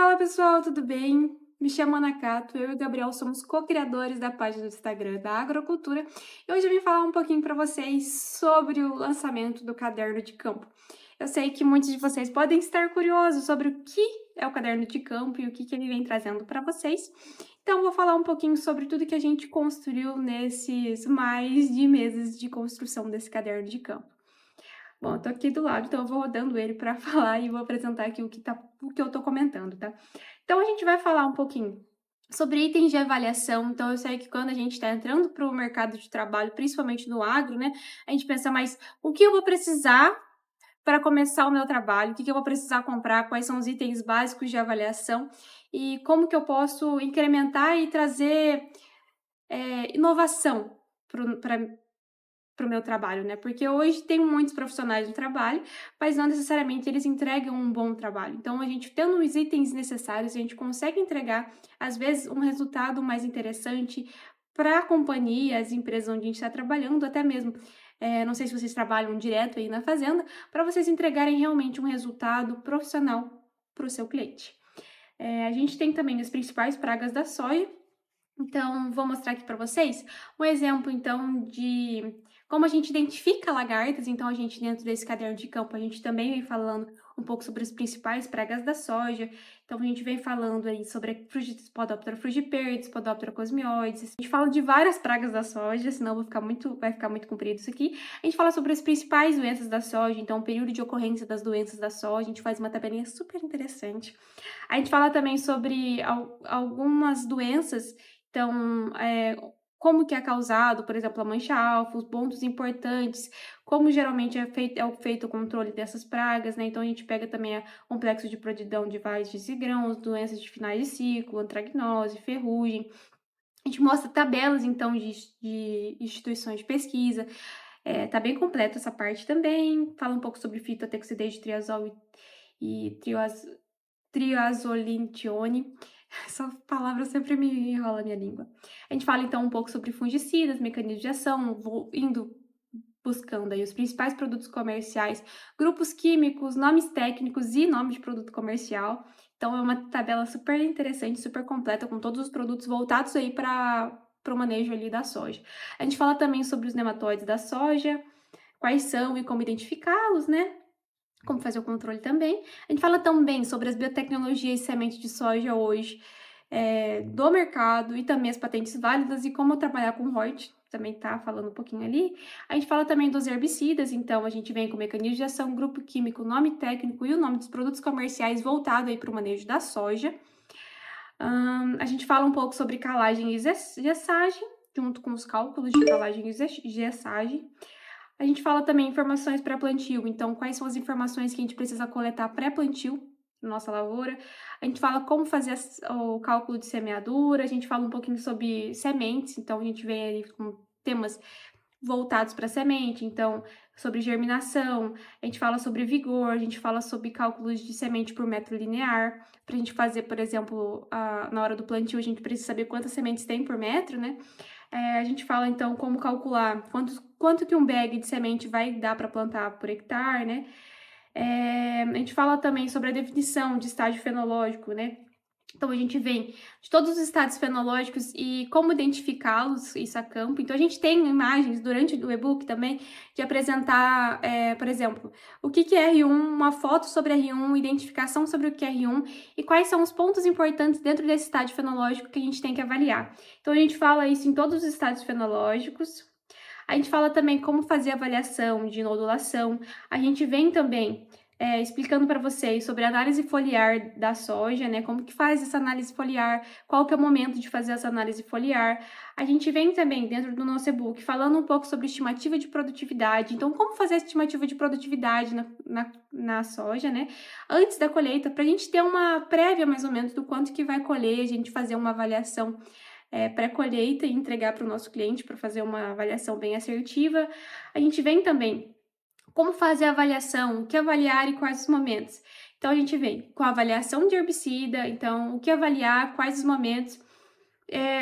Fala pessoal, tudo bem? Me chamo Ana Cato, eu e o Gabriel somos co-criadores da página do Instagram da Agrocultura e hoje eu vim falar um pouquinho para vocês sobre o lançamento do caderno de campo. Eu sei que muitos de vocês podem estar curiosos sobre o que é o caderno de campo e o que ele vem trazendo para vocês, então eu vou falar um pouquinho sobre tudo que a gente construiu nesses mais de meses de construção desse caderno de campo. Bom, eu tô aqui do lado, então eu vou rodando ele para falar e vou apresentar aqui o que eu tô comentando, tá? Então a gente vai falar um pouquinho sobre itens de avaliação. Então eu sei que quando a gente está entrando para o mercado de trabalho, principalmente no agro, né, a gente pensa mais o que eu vou precisar para começar o meu trabalho, o que eu vou precisar comprar, quais são os itens básicos de avaliação e como que eu posso incrementar e trazer inovação para o meu trabalho, né? Porque hoje tem muitos profissionais no trabalho, mas não necessariamente eles entregam um bom trabalho. Então, a gente tendo os itens necessários, a gente consegue entregar, às vezes, um resultado mais interessante para a companhia, as empresas onde a gente está trabalhando, até mesmo. Não sei se vocês trabalham direto aí na fazenda, para vocês entregarem realmente um resultado profissional para o seu cliente. A gente tem também as principais pragas da soja, então, vou mostrar aqui para vocês um exemplo, então, de como a gente identifica lagartas. Então, a gente, dentro desse caderno de campo, a gente também vem falando um pouco sobre as principais pragas da soja. Então, a gente vem falando aí sobre a Spodoptera frugiperdes, Spodoptera cosmioides. A gente fala de várias pragas da soja, senão vai ficar muito comprido isso aqui. A gente fala sobre as principais doenças da soja, então, o período de ocorrência das doenças da soja. A gente faz uma tabelinha super interessante. A gente fala também sobre algumas doenças, então, como que é causado, por exemplo, a mancha-alfa, os pontos importantes, como geralmente é feito o controle dessas pragas, né? Então, a gente pega também o complexo de prodidão de vagens e grãos, doenças de finais de ciclo, antragnose, ferrugem. A gente mostra tabelas, então, de instituições de pesquisa. Tá bem completa essa parte também. Fala um pouco sobre fitotoxicidade de triazol e triazolintione. Essa palavra sempre me enrola a minha língua. A gente fala então um pouco sobre fungicidas, mecanismos de ação, buscando aí os principais produtos comerciais, grupos químicos, nomes técnicos e nome de produto comercial. Então é uma tabela super interessante, super completa, com todos os produtos voltados aí para o manejo ali da soja. A gente fala também sobre os nematóides da soja, quais são e como identificá-los, né? Como fazer o controle também. A gente fala também sobre as biotecnologias e sementes de soja hoje, do mercado e também as patentes válidas e como trabalhar com ROIT, também tá falando um pouquinho ali. A gente fala também dos herbicidas, então a gente vem com mecanismo de ação, grupo químico, nome técnico e o nome dos produtos comerciais voltado aí para o manejo da soja. A gente fala um pouco sobre calagem e gessagem, junto com os cálculos de calagem e gessagem. A gente fala também informações pré-plantio, então quais são as informações que a gente precisa coletar pré-plantio na nossa lavoura. A gente fala como fazer o cálculo de semeadura, a gente fala um pouquinho sobre sementes, então a gente vem aí com temas voltados para semente, então sobre germinação, a gente fala sobre vigor, a gente fala sobre cálculos de semente por metro linear, para a gente fazer, por exemplo, na hora do plantio, a gente precisa saber quantas sementes tem por metro, né? A gente fala então como calcular quanto que um bag de semente vai dar para plantar por hectare, né? A gente fala também sobre a definição de estágio fenológico, né? Então, a gente vem de todos os estados fenológicos e como identificá-los, isso a campo. Então, a gente tem imagens durante o e-book também de apresentar, por exemplo, o que é R1, uma foto sobre R1, identificação sobre o que é R1 e quais são os pontos importantes dentro desse estágio fenológico que a gente tem que avaliar. Então, a gente fala isso em todos os estádios fenológicos. A gente fala também como fazer avaliação de nodulação. A gente vem também explicando para vocês sobre a análise foliar da soja, né? Como que faz essa análise foliar, qual que é o momento de fazer essa análise foliar. A gente vem também, dentro do nosso e-book, falando um pouco sobre estimativa de produtividade. Então, como fazer a estimativa de produtividade na soja, né? Antes da colheita, para a gente ter uma prévia, mais ou menos, do quanto que vai colher, a gente fazer uma avaliação pré-colheita e entregar para o nosso cliente para fazer uma avaliação bem assertiva. A gente vem também como fazer a avaliação, o que avaliar e quais os momentos. Então, a gente vem com a avaliação de herbicida, então, o que avaliar, quais os momentos,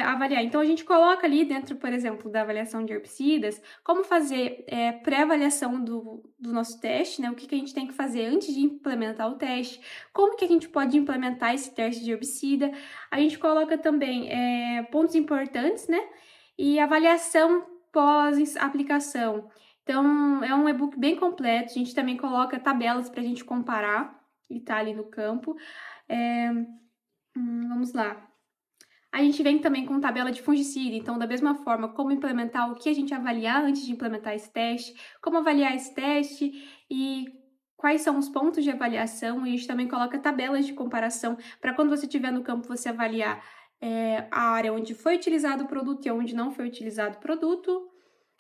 avaliar. Então a gente coloca ali dentro, por exemplo, da avaliação de herbicidas, como fazer, pré-avaliação do nosso teste, né, o que que a gente tem que fazer antes de implementar o teste, como que a gente pode implementar esse teste de herbicida. A gente coloca também, pontos importantes, né, e avaliação pós aplicação. Então é um e-book bem completo, a gente também coloca tabelas para a gente comparar, e tá ali no campo. Eh, vamos lá. A gente vem também com tabela de fungicida, então da mesma forma, como implementar, o que a gente avaliar antes de implementar esse teste, como avaliar esse teste e quais são os pontos de avaliação. E a gente também coloca tabelas de comparação para quando você estiver no campo você avaliar, a área onde foi utilizado o produto e onde não foi utilizado o produto.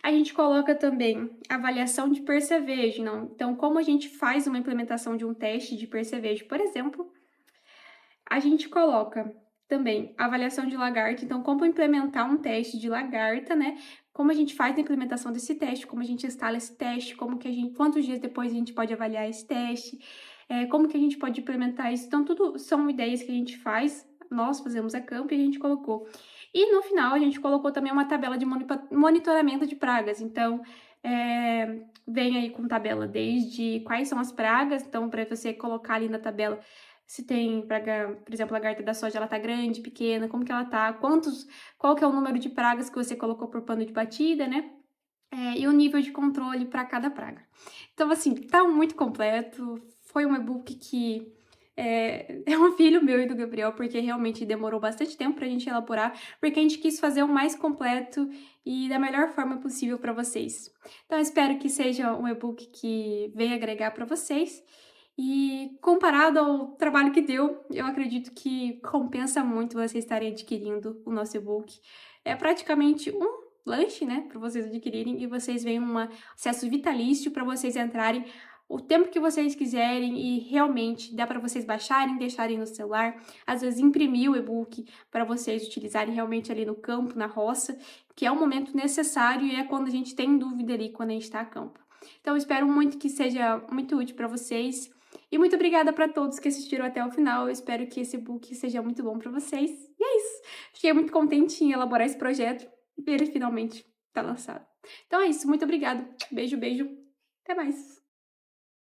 A gente coloca também avaliação de percevejo, não, então como a gente faz uma implementação de um teste de percevejo, por exemplo. A gente coloca também avaliação de lagarta, então como implementar um teste de lagarta, né, como a gente faz a implementação desse teste, como a gente instala esse teste, como que a gente quantos dias depois a gente pode avaliar esse teste, como que a gente pode implementar isso. Então tudo são ideias que a gente faz, nós fazemos a campo e a gente colocou. E no final a gente colocou também uma tabela de monitoramento de pragas, então, vem aí com tabela desde quais são as pragas, então para você colocar ali na tabela se tem praga, por exemplo, a lagarta da soja, ela tá grande, pequena, como que ela tá, qual que é o número de pragas que você colocou por pano de batida, né, e o nível de controle para cada praga. Então, assim, tá muito completo, foi um e-book que é um filho meu e do Gabriel, porque realmente demorou bastante tempo pra gente elaborar, porque a gente quis fazer o mais completo e da melhor forma possível para vocês. Então, eu espero que seja um e-book que venha agregar para vocês e comparado ao trabalho que deu, eu acredito que compensa muito vocês estarem adquirindo o nosso e-book. É praticamente um lanche, né, para vocês adquirirem e vocês veem um acesso vitalício para vocês entrarem o tempo que vocês quiserem e realmente dá para vocês baixarem, deixarem no celular, às vezes imprimir o e-book para vocês utilizarem realmente ali no campo, na roça, que é um momento necessário e é quando a gente tem dúvida ali quando a gente está a campo. Então, eu espero muito que seja muito útil para vocês. E muito obrigada para todos que assistiram até o final. Eu espero que esse book seja muito bom para vocês. E é isso. Fiquei muito contente em elaborar esse projeto e ele finalmente está lançado. Então é isso. Muito obrigada. Beijo, beijo. Até mais.